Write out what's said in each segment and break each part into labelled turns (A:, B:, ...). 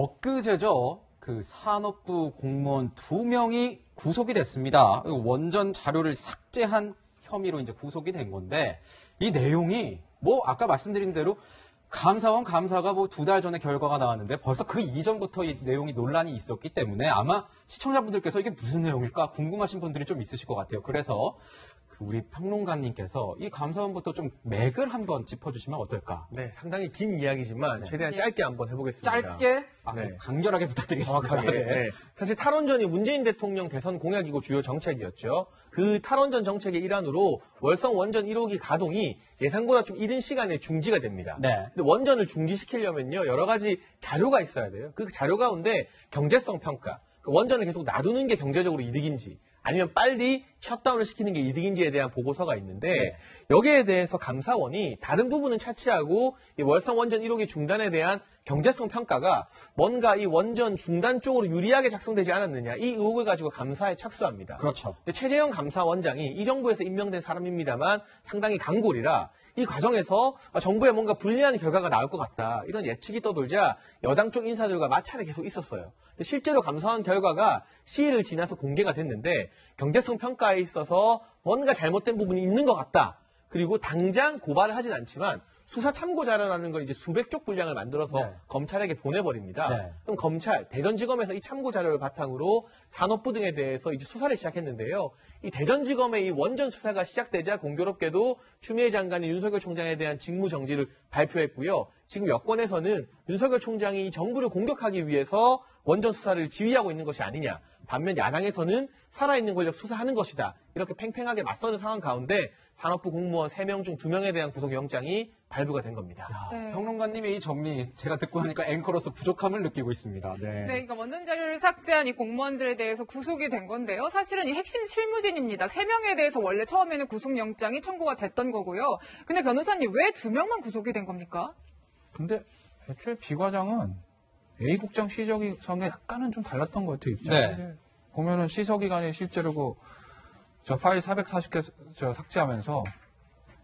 A: 엊그제죠. 그 산업부 공무원 2명이 구속이 됐습니다. 원전 자료를 삭제한 혐의로 이제 구속이 된 건데 이 내용이 뭐 아까 말씀드린 대로 감사원 감사가 뭐 2달 전에 결과가 나왔는데 벌써 그 이전부터 이 내용이 논란이 있었기 때문에 아마 시청자분들께서 이게 무슨 내용일까 궁금하신 분들이 좀 있으실 것 같아요. 그래서 우리 평론가님께서 이 감사원부터 좀 맥을 한번 짚어주시면 어떨까?
B: 네, 상당히 긴 이야기지만
A: 네.
B: 최대한 짧게 한번 해보겠습니다.
A: 짧게,
B: 네.
A: 간결하게 부탁드리겠습니다.
B: 정확하게.
A: 네.
B: 네. 사실 탈원전이 문재인 대통령 대선 공약이고 주요 정책이었죠. 그 탈원전 정책의 일환으로 월성 원전 1호기 가동이 예상보다 좀 이른 시간에 중지가 됩니다.
A: 네.
B: 근데 원전을 중지시키려면요, 여러 가지 자료가 있어야 돼요. 그 자료 가운데 경제성 평가, 그 원전을 계속 놔두는 게 경제적으로 이득인지, 아니면 빨리 셧다운을 시키는 게 이득인지에 대한 보고서가 있는데
A: 네.
B: 여기에 대해서 감사원이 다른 부분은 차치하고 이 월성 원전 1호기 중단에 대한 경제성 평가가 뭔가 이 원전 중단 쪽으로 유리하게 작성되지 않았느냐 이 의혹을 가지고 감사에 착수합니다.
A: 그렇죠.
B: 근데 최재형 감사원장이 이 정부에서 임명된 사람입니다만 상당히 강골이라 이 과정에서 정부에 뭔가 불리한 결과가 나올 것 같다. 이런 예측이 떠돌자 여당 쪽 인사들과 마찰이 계속 있었어요. 근데 실제로 감사원 결과가 시일을 지나서 공개가 됐는데 경제성 평가에 있어서 뭔가 잘못된 부분이 있는 것 같다. 그리고 당장 고발을 하진 않지만 수사 참고 자료라는 걸 이제 수백 쪽 분량을 만들어서
A: 네.
B: 검찰에게 보내버립니다.
A: 네.
B: 그럼 검찰, 대전지검에서 이 참고 자료를 바탕으로 산업부 등에 대해서 이제 수사를 시작했는데요. 이 대전지검의 이 원전 수사가 시작되자 공교롭게도 추미애 장관이 윤석열 총장에 대한 직무 정지를 발표했고요. 지금 여권에서는 윤석열 총장이 이 정부를 공격하기 위해서 원전 수사를 지휘하고 있는 것이 아니냐. 반면 야당에서는 살아있는 권력 수사하는 것이다. 이렇게 팽팽하게 맞서는 상황 가운데 산업부 공무원 3명 중 2명에 대한 구속영장이 발부가 된 겁니다.
A: 네. 평론가님의 이 정리 제가 듣고 하니까 앵커로서 부족함을 느끼고 있습니다. 네.
C: 네, 그러니까 원전 자료를 삭제한 이 공무원들에 대해서 구속이 된 건데요. 사실은 이 핵심 실무진입니다. 3명에 대해서 원래 처음에는 구속영장이 청구가 됐던 거고요. 근데 변호사님 왜 2명만 구속이 된 겁니까?
D: 근데 애초에 비 과장은 A국장 시적이성에 약간은 좀 달랐던 것 같아요, 입장이.
A: 네.
D: 보면은 시서기관이 실제로 저 파일 440개 삭제하면서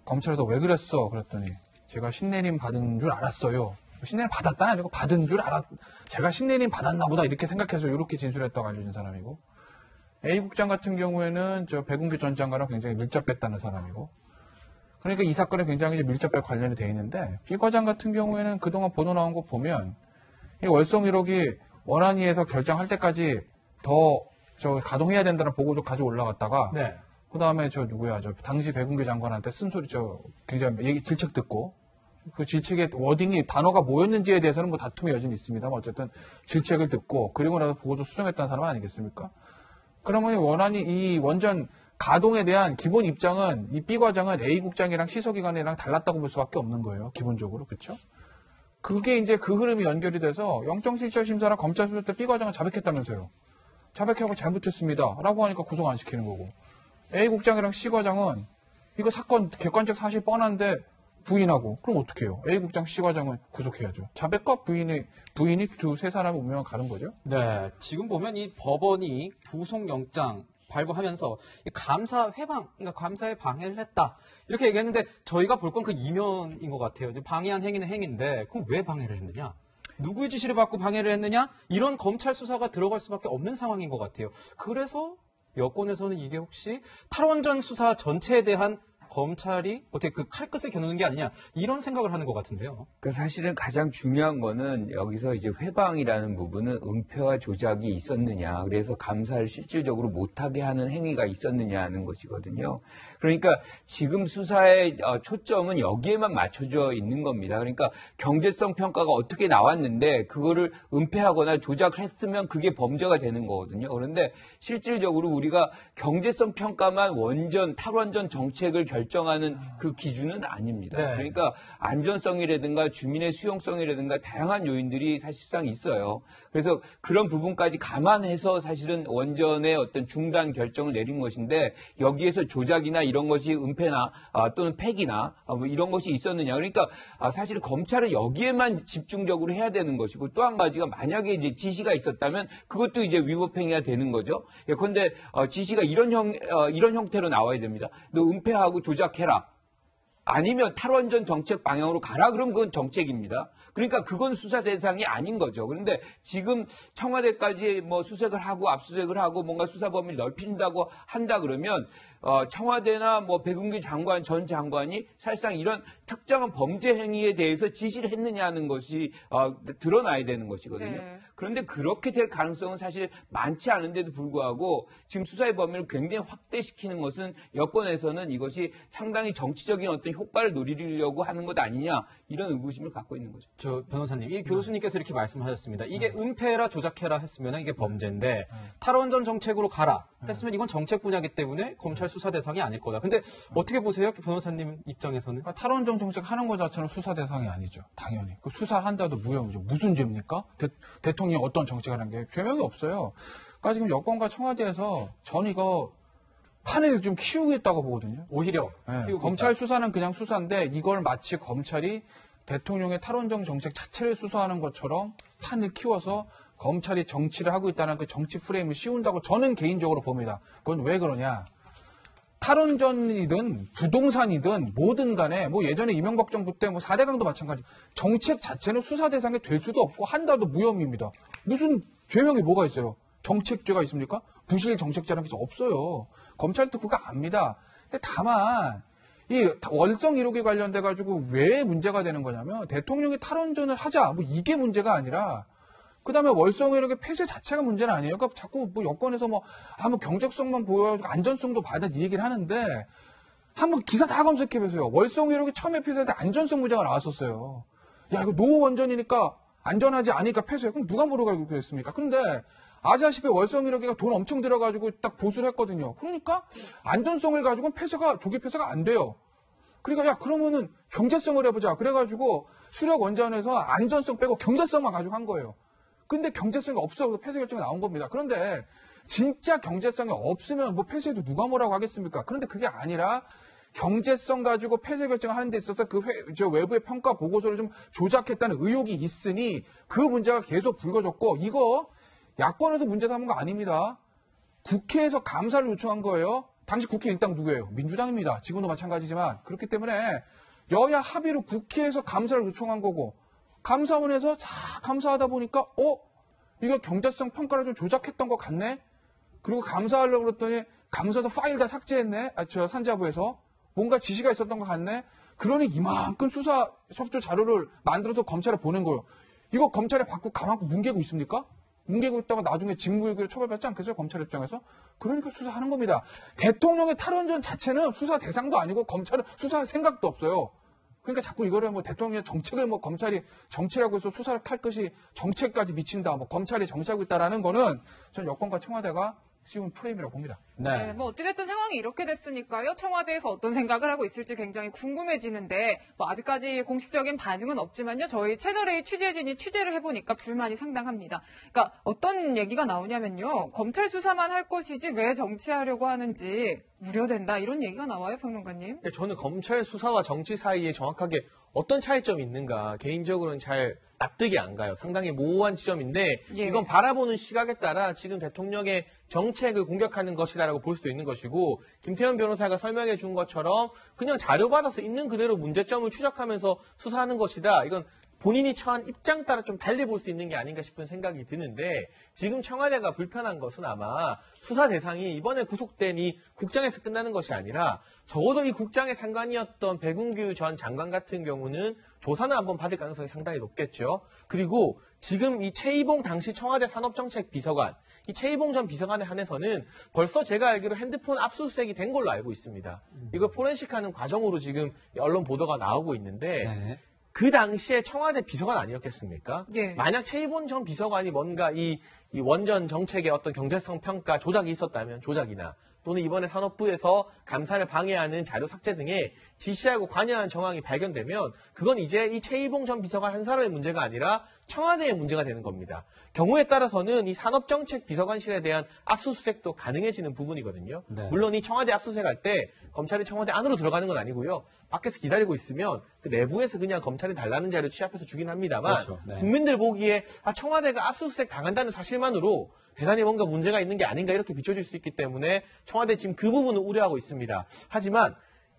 D: 검찰에서 왜 그랬어? 그랬더니 제가 신내림 받은 줄 알았어요. 신내림 받았다는 아니고 받은 줄 제가 신내림 받았나 보다 이렇게 생각해서 이렇게 진술했다고 알려진 사람이고 A국장 같은 경우에는 저 배궁규 전 장관랑 굉장히 밀접했다는 사람이고 그러니까 이 사건에 굉장히 밀접하게 관련이 돼 있는데 B 과장 같은 경우에는 그동안 보도 나온 거 보면 이 월성 1호기 원안위에서 결정할 때까지 더 가동해야 된다는 보고도 가지고 올라갔다가
A: 네.
D: 그다음에 당시 배궁규 장관한테 쓴소리 굉장히 질책 듣고 그 질책의 워딩이 단어가 뭐였는지에 대해서는 뭐 다툼의 여지는 있습니다만 어쨌든 질책을 듣고 그리고 나서 보고도 수정했다는 사람 아니겠습니까? 그러면 이 원전 가동에 대한 기본 입장은 이 B 과장은 A 국장이랑 시서기관이랑 달랐다고 볼 수밖에 없는 거예요. 기본적으로. 그렇죠? 그게 이제 그 흐름이 연결이 돼서 영장실질심사랑 검찰 수사 때 B 과장을 자백했다면서요. 자백하고 잘못했습니다. 라고 하니까 구속 안 시키는 거고. A 국장이랑 C 과장은 이거 사건 객관적 사실 뻔한데 부인하고 그럼 어떻게 해요? A 국장 C 과장은 구속해야죠. 자백과 부인이 세 사람이 운명을 가는 거죠.
A: 네. 지금 보면 이 법원이 구속영장 발부하면서 감사 회방, 그러니까 감사에 방해를 했다. 이렇게 얘기했는데 저희가 볼 건 그 이면인 것 같아요. 방해한 행위는 행위인데 그럼 왜 방해를 했느냐? 누구의 지시를 받고 방해를 했느냐? 이런 검찰 수사가 들어갈 수밖에 없는 상황인 것 같아요. 그래서 여권에서는 이게 혹시 탈원전 수사 전체에 대한 검찰이 어떻게 그 칼끝을 겨누는 게 아니냐 이런 생각을 하는 것 같은데요.
E: 그 사실은 가장 중요한 거는 여기서 이제 회방이라는 부분은 은폐와 조작이 있었느냐, 그래서 감사를 실질적으로 못하게 하는 행위가 있었느냐 하는 것이거든요. 그러니까 지금 수사의 초점은 여기에만 맞춰져 있는 겁니다. 그러니까 경제성 평가가 어떻게 나왔는데 그거를 은폐하거나 조작을 했으면 그게 범죄가 되는 거거든요. 그런데 실질적으로 우리가 경제성 평가만 탈원전 정책을 결정하는 그 기준은 아닙니다.
A: 네.
E: 그러니까 안전성이라든가 주민의 수용성이라든가 다양한 요인들이 사실상 있어요. 그래서 그런 부분까지 감안해서 사실은 원전의 어떤 중단 결정을 내린 것인데 여기에서 조작이나 이런 것이 은폐나 또는 폐기나 뭐 이런 것이 있었느냐. 그러니까 사실 검찰은 여기에만 집중적으로 해야 되는 것이고 또 한 가지가 만약에 이제 지시가 있었다면 그것도 이제 위법행위가 되는 거죠. 예컨대 지시가 이런 형태로 나와야 됩니다. 너 은폐하고 조작해라. 아니면 탈원전 정책 방향으로 가라 그러면 그건 정책입니다. 그러니까 그건 수사 대상이 아닌 거죠. 그런데 지금 청와대까지 뭐 수색을 하고 압수수색을 하고 뭔가 수사 범위를 넓힌다고 한다 그러면 청와대나 뭐 백운기 장관 전 장관이 사실상 이런 특정한 범죄 행위에 대해서 지시를 했느냐는 것이 드러나야 되는 것이거든요.
C: 네.
E: 그런데 그렇게 될 가능성은 사실 많지 않은데도 불구하고 지금 수사의 범위를 굉장히 확대시키는 것은 여권에서는 이것이 상당히 정치적인 어떤 효과를 노리려고 하는 것 아니냐 이런 의구심을 갖고 있는 거죠.
A: 저 변호사님, 이 교수님께서 이렇게 말씀하셨습니다. 이게 은폐라 조작해라 했으면 이게 범죄인데 탈원전 정책으로 가라 했으면 이건 정책 분야이기 때문에 검찰 수사 대상이 아닐 거다. 근데 어떻게 보세요, 변호사님 입장에서는?
D: 그러니까 탈원전 정책 하는 것 자체는 수사 대상이 아니죠. 당연히. 그 수사를 한다도 무혐의죠. 무슨 죄입니까? 대통령이 어떤 정책을 하는 게 죄명이 없어요. 그러니까 지금 여권과 청와대에서 전 이거 판을 좀 키우겠다고 보거든요.
A: 오히려
D: 네, 검찰 수사는 그냥 수사인데 이걸 마치 검찰이 대통령의 탈원전 정책 자체를 수사하는 것처럼 판을 키워서 검찰이 정치를 하고 있다는 그 정치 프레임을 씌운다고 저는 개인적으로 봅니다. 그건 왜 그러냐. 탈원전이든 부동산이든 뭐든 간에 뭐 예전에 이명박 정부 때 뭐 4대강도 마찬가지. 정책 자체는 수사 대상이 될 수도 없고 한다도 무혐의입니다. 무슨 죄명이 뭐가 있어요? 정책죄가 있습니까? 부실 정책죄라는 게 없어요. 검찰 특구가 압니다. 근데 다만 이 월성 1호기 관련돼 가지고 왜 문제가 되는 거냐면 대통령이 탈원전을 하자 뭐 이게 문제가 아니라 그다음에 월성 1호기 폐쇄 자체가 문제는 아니에요. 그러니까 자꾸 뭐 여권에서 뭐 경제성만 보여가지고 안전성도 받아 이 얘기를 하는데 한번 기사 다 검색해 보세요. 월성 1호기 처음에 폐쇄할 때 안전성 문제가 나왔었어요. 야 이거 노원전이니까 안전하지 않으니까 폐쇄. 그럼 누가 모르고 그랬습니까? 그런데 아시다시피 월성 1호기가 돈 엄청 들어가지고 딱 보수를 했거든요. 그러니까 안전성을 가지고는 조기 폐쇄가 안 돼요. 그러니까 야 그러면은 경제성을 해보자. 그래가지고 수력원전에서 안전성 빼고 경제성만 가지고 한 거예요. 근데 경제성이 없어. 그래서 폐쇄 결정이 나온 겁니다. 그런데 진짜 경제성이 없으면 뭐 폐쇄해도 누가 뭐라고 하겠습니까? 그런데 그게 아니라 경제성 가지고 폐쇄 결정을 하는 데 있어서 그 외부의 평가 보고서를 좀 조작했다는 의혹이 있으니 그 문제가 계속 불거졌고 이거 야권에서 문제 삼은 거 아닙니다. 국회에서 감사를 요청한 거예요. 당시 국회 일당 누구예요? 민주당입니다. 지금도 마찬가지지만 그렇기 때문에 여야 합의로 국회에서 감사를 요청한 거고 감사원에서 감사하다 보니까 이거 경제성 평가를 좀 조작했던 것 같네. 그리고 감사하려고 그랬더니 감사서 파일 다 삭제했네. 산자부에서 뭔가 지시가 있었던 것 같네. 그러니 이만큼 수사 협조 자료를 만들어서 검찰에 보낸 거예요. 이거 검찰에 받고 가만히 뭉개고 있습니까? 뭉개고 있다가 나중에 직무유기로 처벌받지 않겠어요? 검찰 입장에서? 그러니까 수사하는 겁니다. 대통령의 탈원전 자체는 수사 대상도 아니고 검찰은 수사할 생각도 없어요. 그러니까 자꾸 이거를 뭐 대통령의 정책을 뭐 검찰이 정치라고 해서 수사를 할 것이 정책까지 미친다. 뭐 검찰이 정치하고 있다라는 거는 전 여권과 청와대가 씌운 프레임이라고 봅니다.
C: 네, 뭐 어찌됐든 상황이 이렇게 됐으니까요. 청와대에서 어떤 생각을 하고 있을지 굉장히 궁금해지는데 뭐 아직까지 공식적인 반응은 없지만요. 저희 채널A 취재진이 취재를 해보니까 불만이 상당합니다. 그러니까 어떤 얘기가 나오냐면요. 검찰 수사만 할 것이지 왜 정치하려고 하는지 우려된다. 이런 얘기가 나와요, 평론가님.
B: 저는 검찰 수사와 정치 사이에 정확하게 어떤 차이점이 있는가 개인적으로는 잘 납득이 안 가요. 상당히 모호한 지점인데
C: 예.
B: 이건 바라보는 시각에 따라 지금 대통령의 정책을 공격하는 것이다라고 볼 수도 있는 것이고 김태현 변호사가 설명해 준 것처럼 그냥 자료받아서 있는 그대로 문제점을 추적하면서 수사하는 것이다. 이건 본인이 처한 입장 따라 좀 달리 볼 수 있는 게 아닌가 싶은 생각이 드는데 지금 청와대가 불편한 것은 아마 수사 대상이 이번에 구속된 이 국장에서 끝나는 것이 아니라 적어도 이 국장의 상관이었던 백운규 전 장관 같은 경우는 조사는 한번 받을 가능성이 상당히 높겠죠. 그리고 지금 이 최이봉 당시 청와대 산업정책 비서관, 이 최이봉 전 비서관에 한해서는 벌써 제가 알기로 핸드폰 압수수색이 된 걸로 알고 있습니다. 이걸 포렌식하는 과정으로 지금 언론 보도가 나오고 있는데
A: 네.
B: 그 당시에 청와대 비서관 아니었겠습니까?
C: 예.
B: 만약 최이봉 전 비서관이 뭔가 이 원전 정책의 어떤 경제성 평가 조작이 있었다면 조작이나 또는 이번에 산업부에서 감사를 방해하는 자료 삭제 등의 지시하고 관여한 정황이 발견되면 그건 이제 이 최이봉 전 비서관 한 사람의 문제가 아니라 청와대의 문제가 되는 겁니다. 경우에 따라서는 이 산업정책 비서관실에 대한 압수수색도 가능해지는 부분이거든요.
A: 네.
B: 물론 이 청와대 압수수색할 때 검찰이 청와대 안으로 들어가는 건 아니고요. 밖에서 기다리고 있으면 그 내부에서 그냥 검찰이 달라는 자료 취합해서 주긴 합니다만
A: 그렇죠. 네.
B: 국민들 보기에 청와대가 압수수색 당한다는 사실만으로 대단히 뭔가 문제가 있는 게 아닌가 이렇게 비춰질 수 있기 때문에 청와대 지금 그 부분을 우려하고 있습니다. 하지만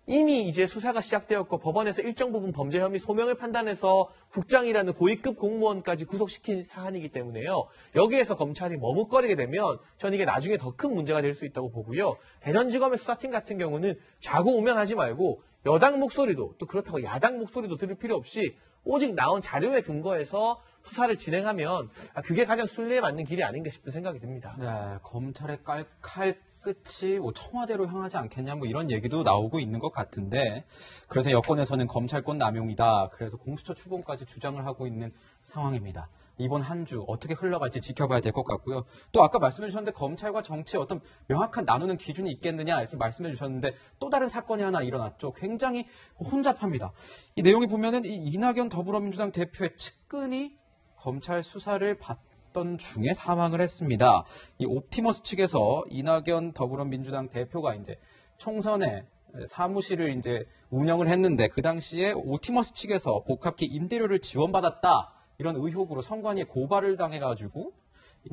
B: 이미 이제 수사가 시작되었고 법원에서 일정 부분 범죄 혐의 소명을 판단해서 국장이라는 고위급 공무원까지 구속시킨 사안이기 때문에요. 여기에서 검찰이 머뭇거리게 되면 전 이게 나중에 더 큰 문제가 될 수 있다고 보고요. 대전지검의 수사팀 같은 경우는 좌고우면하지 말고 여당 목소리도 또 그렇다고 야당 목소리도 들을 필요 없이 오직 나온 자료에 근거해서 수사를 진행하면 그게 가장 순리에 맞는 길이 아닌가 싶은 생각이 듭니다.
A: 네, 검찰의 칼 끝이 뭐 청와대로 향하지 않겠냐 뭐 이런 얘기도 나오고 있는 것 같은데 그래서 여권에서는 검찰권 남용이다. 그래서 공수처 출범까지 주장을 하고 있는 상황입니다. 이번 한 주 어떻게 흘러갈지 지켜봐야 될 것 같고요. 또 아까 말씀해 주셨는데 검찰과 정치의 어떤 명확한 나누는 기준이 있겠느냐 이렇게 말씀해 주셨는데 또 다른 사건이 하나 일어났죠. 굉장히 혼잡합니다. 이 내용이 보면은 이 이낙연 더불어민주당 대표의 측근이 검찰 수사를 받던 중에 사망을 했습니다. 이 옵티머스 측에서 이낙연 더불어민주당 대표가 이제 총선에 사무실을 이제 운영을 했는데 그 당시에 옵티머스 측에서 복합기 임대료를 지원받았다. 이런 의혹으로 선관위에 고발을 당해가지고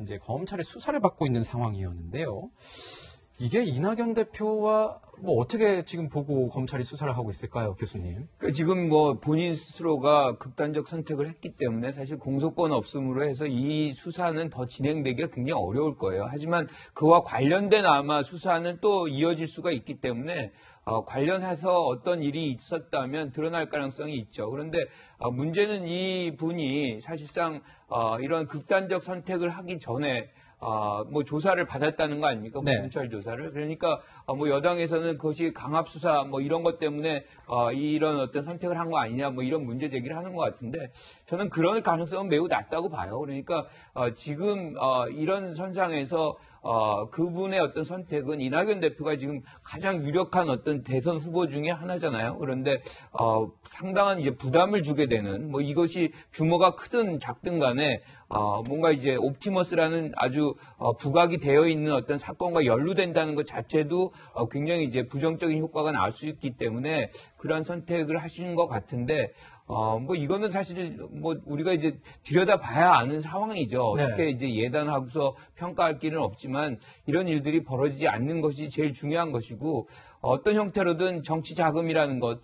A: 이제 검찰의 수사를 받고 있는 상황이었는데요. 이게 이낙연 대표와 뭐 어떻게 지금 보고 검찰이 수사를 하고 있을까요, 교수님?
E: 지금 뭐 본인 스스로가 극단적 선택을 했기 때문에 사실 공소권 없음으로 해서 이 수사는 더 진행되기가 굉장히 어려울 거예요. 하지만 그와 관련된 아마 수사는 또 이어질 수가 있기 때문에 관련해서 어떤 일이 있었다면 드러날 가능성이 있죠. 그런데 문제는 이 분이 사실상 이런 극단적 선택을 하기 전에 뭐 조사를 받았다는 거 아닙니까?
A: 네.
E: 검찰 조사를. 그러니까 뭐 여당에서는 그것이 강압 수사 뭐 이런 것 때문에 이런 어떤 선택을 한 거 아니냐 뭐 이런 문제 제기를 하는 것 같은데 저는 그런 가능성은 매우 낮다고 봐요. 그러니까 지금 이런 선상에서 그분의 어떤 선택은 이낙연 대표가 지금 가장 유력한 어떤 대선 후보 중에 하나잖아요. 그런데 상당한 이제 부담을 주게 되는 뭐 이것이 규모가 크든 작든 간에 뭔가 이제 옵티머스라는 아주 부각이 되어 있는 어떤 사건과 연루된다는 것 자체도 굉장히 이제 부정적인 효과가 날 수 있기 때문에 그러한 선택을 하신 것 같은데 뭐 이거는 사실 뭐 우리가 이제 들여다봐야 아는 상황이죠. 어떻게 이제 예단하고서 평가할 길은 없지만 이런 일들이 벌어지지 않는 것이 제일 중요한 것이고 어떤 형태로든 정치 자금이라는 것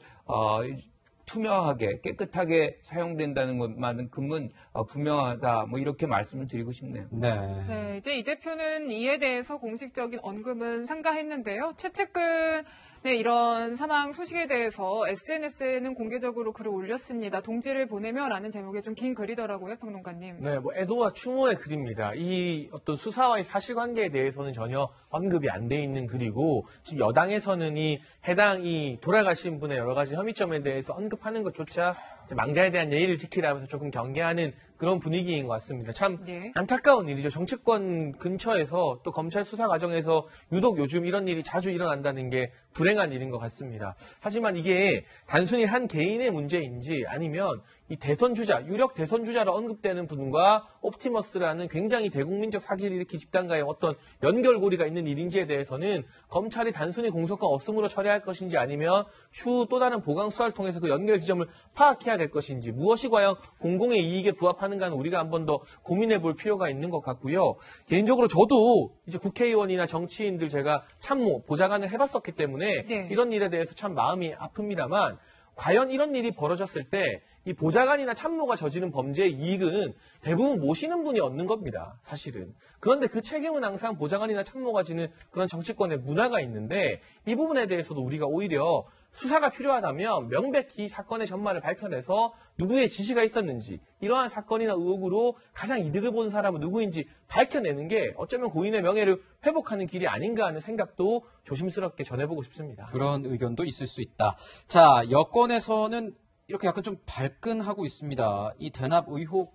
E: 투명하게 깨끗하게 사용된다는 것만큼은 분명하다. 뭐 이렇게 말씀을 드리고 싶네요.
C: 네, 이제 이 대표는 이에 대해서 공식적인 언급은 삼가했는데요. 최측근 이런 사망 소식에 대해서 SNS에는 공개적으로 글을 올렸습니다. 동지를 보내며라는 제목의 좀 긴 글이더라고요, 평론가님.
B: 네, 뭐 애도와 추모의 글입니다. 이 어떤 수사와의 사실관계에 대해서는 전혀 언급이 안 돼 있는 글이고 지금 여당에서는 이 해당 이 돌아가신 분의 여러 가지 혐의점에 대해서 언급하는 것조차 망자에 대한 예의를 지키라면서 조금 경계하는 그런 분위기인 것 같습니다. 참 안타까운 일이죠. 정치권 근처에서 또 검찰 수사 과정에서 유독 요즘 이런 일이 자주 일어난다는 게 불행한 일인 것 같습니다. 하지만 이게 단순히 한 개인의 문제인지 아니면 이 대선 주자, 유력 대선 주자로 언급되는 분과 옵티머스라는 굉장히 대국민적 사기를 일으킨 집단과의 어떤 연결고리가 있는 일인지에 대해서는 검찰이 단순히 공소권 없음으로 처리할 것인지 아니면 추후 또 다른 보강 수사를 통해서 그 연결 지점을 파악해야 될 것인지 무엇이 과연 공공의 이익에 부합하는가는 우리가 한 번 더 고민해 볼 필요가 있는 것 같고요. 개인적으로 저도 이제 국회의원이나 정치인들 제가 참모, 보좌관을 해봤었기 때문에 이런 일에 대해서 참 마음이 아픕니다만 과연 이런 일이 벌어졌을 때 이 보좌관이나 참모가 저지른 범죄의 이익은 대부분 모시는 분이 얻는 겁니다. 사실은. 그런데 그 책임은 항상 보좌관이나 참모가 지는 그런 정치권의 문화가 있는데 이 부분에 대해서도 우리가 오히려 수사가 필요하다면 명백히 사건의 전말을 밝혀내서 누구의 지시가 있었는지 이러한 사건이나 의혹으로 가장 이득을 본 사람은 누구인지 밝혀내는 게 어쩌면 고인의 명예를 회복하는 길이 아닌가 하는 생각도 조심스럽게 전해보고 싶습니다.
A: 그런 의견도 있을 수 있다. 자, 여권에서는 이렇게 약간 좀 발끈하고 있습니다. 이 대납 의혹,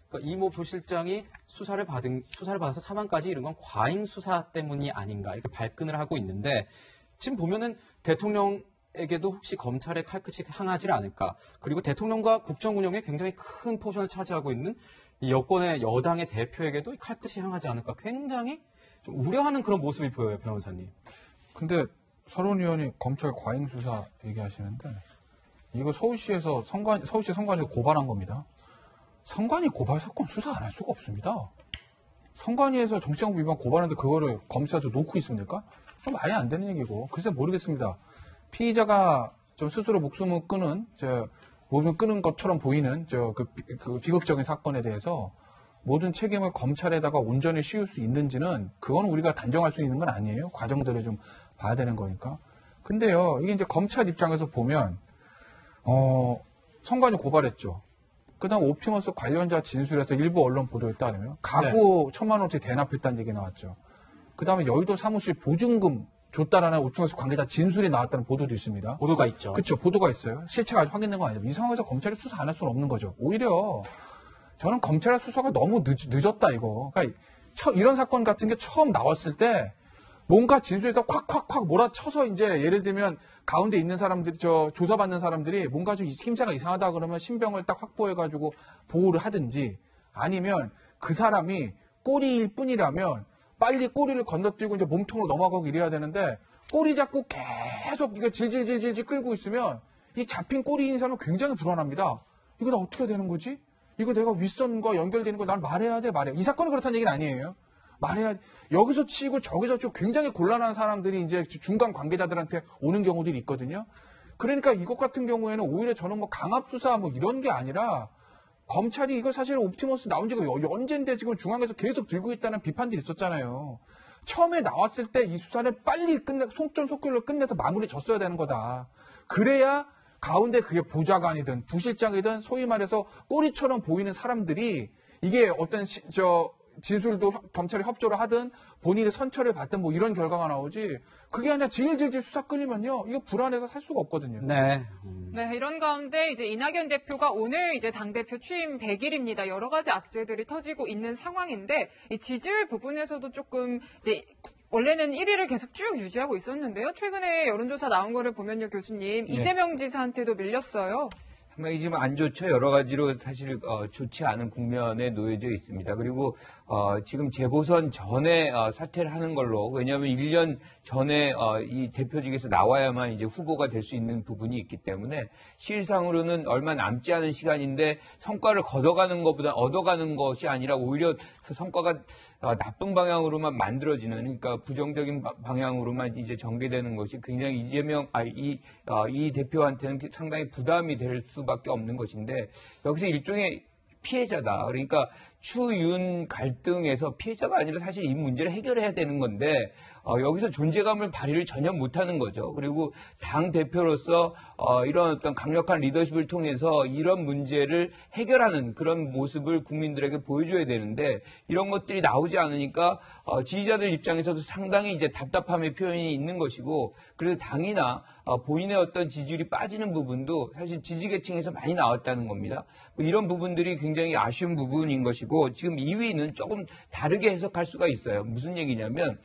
A: 그러니까 이모 부실장이 수사를 받아서 사망까지 이른 건 과잉 수사 때문이 아닌가 이렇게 발끈을 하고 있는데 지금 보면은 대통령에게도 혹시 검찰의 칼끝이 향하지 않을까. 그리고 대통령과 국정 운영에 굉장히 큰 포션을 차지하고 있는 이 여권의 여당의 대표에게도 칼끝이 향하지 않을까. 굉장히 좀 우려하는 그런 모습이 보여요, 변호사님.
D: 근데 서른 의원이 검찰 과잉 수사 얘기하시는데 이거 서울시에서 선관위에서 고발한 겁니다. 선관위 고발 사건 수사 안 할 수가 없습니다. 선관위에서 정치자금 위반 고발하는데 그거를 검사에서 놓고 있습니까? 그럼 말이 안 되는 얘기고. 글쎄 모르겠습니다. 피의자가 좀 스스로 목숨을 끊은 것처럼 보이는 그 비극적인 사건에 대해서 모든 책임을 검찰에다가 온전히 씌울 수 있는지는 그건 우리가 단정할 수 있는 건 아니에요. 과정들을 좀 봐야 되는 거니까. 근데요, 이게 이제 검찰 입장에서 보면 선관위 고발했죠. 그다음 옵티머스 관련자 진술에서 일부 언론 보도에 따르면 가구 1,000만 원어치 대납했다는 얘기 나왔죠. 그다음에 여의도 사무실 보증금 줬다라는 옵티머스 관계자 진술이 나왔다는 보도도 있습니다.
A: 보도가 있죠.
D: 그렇죠. 보도가 있어요. 실체가 아직 확인된 건 아니죠. 이 상황에서 검찰이 수사 안 할 수는 없는 거죠. 오히려 저는 검찰의 수사가 너무 늦었다 이거. 그러니까 이런 사건 같은 게 처음 나왔을 때 뭔가 진술에다 콱콱콱 몰아쳐서 이제 예를 들면 가운데 있는 사람들이 조사받는 사람들이 뭔가 좀 힘새가 이상하다 그러면 신병을 딱 확보해가지고 보호를 하든지 아니면 그 사람이 꼬리일 뿐이라면 빨리 꼬리를 건너뛰고 이제 몸통으로 넘어가고 이래야 되는데 꼬리 잡고 계속 이거 질질질질 끌고 있으면 이 잡힌 꼬리인 사람은 굉장히 불안합니다. 이거 나 어떻게 되는 거지? 이거 내가 윗선과 연결되는 거 난 말해야 돼 말해야 돼. 이 사건은 그렇다는 얘기는 아니에요. 말해야 여기서 치고 저기서 치고 굉장히 곤란한 사람들이 이제 중간 관계자들한테 오는 경우들이 있거든요. 그러니까 이것 같은 경우에는 오히려 저는 뭐 강압수사 뭐 이런 게 아니라 검찰이 이거 사실 옵티머스 나온 지가 언젠데 지금 중앙에서 계속 들고 있다는 비판들이 있었잖아요. 처음에 나왔을 때 이 수사를 빨리 속전속결로 끝내서 마무리 졌어야 되는 거다. 그래야 가운데 그게 보좌관이든 부실장이든 소위 말해서 꼬리처럼 보이는 사람들이 이게 어떤 진술도 검찰이 협조를 하든 본인의 선처를 받든 뭐 이런 결과가 나오지 그게 아니라 질질질 수사 끌리면요 이거 불안해서 살 수가 없거든요.
A: 네.
C: 네, 이런 가운데 이제 이낙연 대표가 오늘 이제 당대표 취임 100일입니다. 여러 가지 악재들이 터지고 있는 상황인데 이 지지율 부분에서도 조금 이제 원래는 1위를 계속 쭉 유지하고 있었는데요. 최근에 여론조사 나온 거를 보면요, 교수님. 이재명 지사한테도 밀렸어요.
E: 상당히 지금 안 좋죠. 여러 가지로 사실 좋지 않은 국면에 놓여져 있습니다. 그리고 지금 재보선 전에 사퇴를 하는 걸로 왜냐하면 1년 전에 이 대표직에서 나와야만 이제 후보가 될 수 있는 부분이 있기 때문에 실상으로는 얼마 남지 않은 시간인데 성과를 얻어가는 것이 아니라 오히려 그 성과가 나쁜 방향으로만 만들어지는 그러니까 부정적인 방향으로만 이제 전개되는 것이 굉장히 이 대표한테는 상당히 부담이 될 수밖에 없는 것인데 여기서 일종의 피해자다. 그러니까 추윤 갈등에서 피해자가 아니라 사실 이 문제를 해결해야 되는 건데 여기서 존재감을 발휘를 전혀 못하는 거죠. 그리고 당 대표로서 이런 어떤 강력한 리더십을 통해서 이런 문제를 해결하는 그런 모습을 국민들에게 보여줘야 되는데 이런 것들이 나오지 않으니까 지지자들 입장에서도 상당히 이제 답답함의 표현이 있는 것이고 그래서 당이나 본인의 어떤 지지율이 빠지는 부분도 사실 지지계층에서 많이 나왔다는 겁니다. 이런 부분들이 굉장히 아쉬운 부분인 것이고 지금 2위는 조금 다르게 해석할 수가 있어요. 무슨 얘기냐면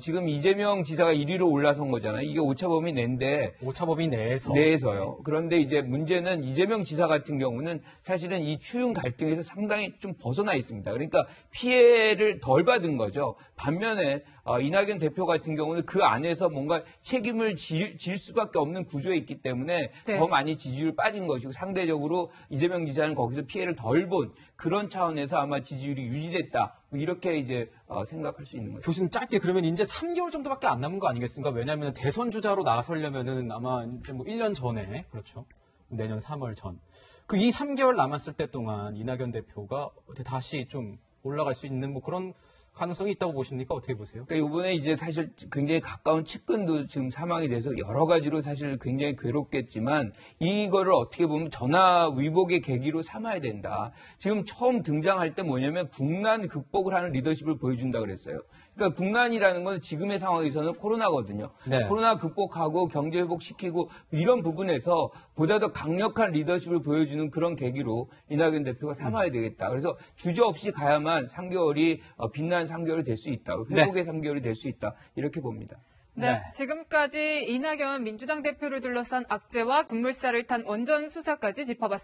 E: 지금 이재명 지사가 1위로 올라선 거잖아요. 이게 오차범위 내인데
A: 오차범위
E: 내에서요. 그런데 이제 문제는 이재명 지사 같은 경우는 사실은 이 추윤 갈등에서 상당히 좀 벗어나 있습니다. 그러니까 피해를 덜 받은 거죠. 반면에 이낙연 대표 같은 경우는 그 안에서 뭔가 책임을 질 수밖에 없는 구조에 있기 때문에 더 많이 지지율 빠진 것이고 상대적으로 이재명 지사는 거기서 피해를 덜 본 그런 차원에서 아마 지지율이 유지됐다. 이렇게 이제 생각할 수 있는 거죠.
A: 교수님 짧게 그러면 이제 3개월 정도밖에 안 남은 거 아니겠습니까? 왜냐하면 대선 주자로 나서려면은 아마 이제 뭐 1년 전에 그렇죠. 내년 3월 전. 그 이 3개월 남았을 때 동안 이낙연 대표가 다시 좀 올라갈 수 있는 뭐 그런 가능성이 있다고 보십니까? 어떻게 보세요?
E: 그러니까 이번에 이제 사실 굉장히 가까운 측근도 지금 사망이 돼서 여러 가지로 사실 굉장히 괴롭겠지만 이거를 어떻게 보면 전화위복의 계기로 삼아야 된다. 지금 처음 등장할 때 뭐냐면 국난 극복을 하는 리더십을 보여준다 그랬어요. 그러니까 국난이라는 건 지금의 상황에서는 코로나거든요.
A: 네.
E: 코로나 극복하고 경제 회복시키고 이런 부분에서 보다 더 강력한 리더십을 보여주는 그런 계기로 이낙연 대표가 삼아야 되겠다. 그래서 주저없이 가야만 3개월이 빛난 3개월이 될 수 있다. 회복의 3개월이 될 수 있다. 이렇게 봅니다.
C: 네, 지금까지 이낙연 민주당 대표를 둘러싼 악재와 급물살을 탄 원전 수사까지 짚어봤습니다.